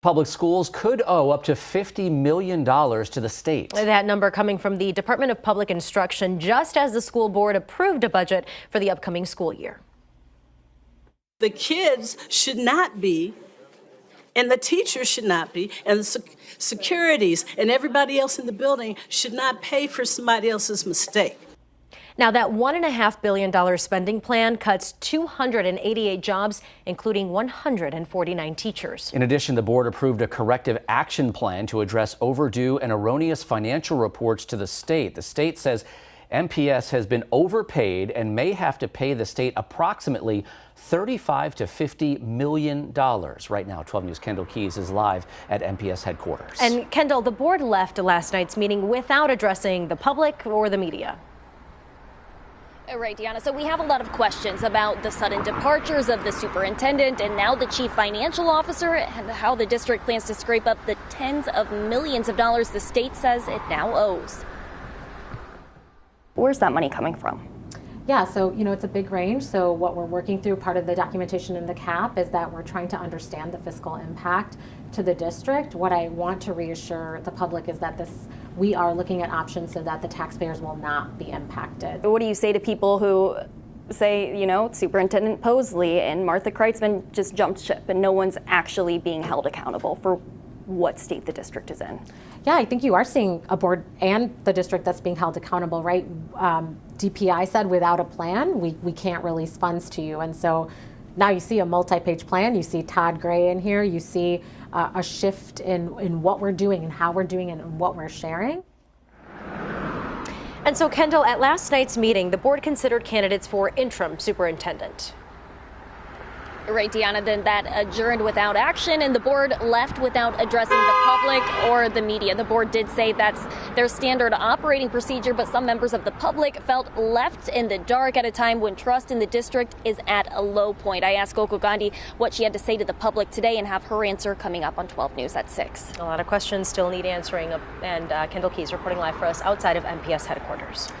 Public schools could owe up to $50 million to the state. That number coming from the Department of Public Instruction just as the school board approved a budget for the upcoming school year. The kids should not be, and the teachers should not be, and the securities and everybody else in the building should not pay for somebody else's mistake. Now, that $1.5 billion spending plan cuts 288 jobs, including 149 teachers. In addition, the board approved a corrective action plan to address overdue and erroneous financial reports to the state. The state says MPS has been overpaid and may have to pay the state approximately $35 to $50 million. Right now, 12 News' Kendall Keys is live at MPS headquarters. And Kendall, the board left last night's meeting without addressing the public or the media. Right, Deanna. So we have a lot of questions about the sudden departures of the superintendent and now the chief financial officer and how the district plans to scrape up the tens of millions of dollars the state says it now owes. Where's that money coming from? Yeah, so, it's a big range. So what we're working through, part of the documentation in the CAP, is that we're trying to understand the fiscal impact to the district. What I want to reassure the public is that we are looking at options so that the taxpayers will not be impacted. What do you say to people who say, Superintendent Posley and Martha Kreitzman just jumped ship and no one's actually being held accountable for what state the district is in? Yeah, I think you are seeing a board and the district that's being held accountable, right? DPI said without a plan, we can't release funds to you. And so now you see a multi-page plan. You see Todd Gray in here. You see a shift in what we're doing and how we're doing it and what we're sharing. And so, Kendall, at last night's meeting, the board considered candidates for interim superintendent. Right, Deanna, then that adjourned without action and the board left without addressing the public or the media. The board did say that's their standard operating procedure, but some members of the public felt left in the dark at a time when trust in the district is at a low point. I asked Gokul Gandhi what she had to say to the public today and have her answer coming up on 12 News at 6. A lot of questions still need answering, and Kendall Keys reporting live for us outside of MPS headquarters.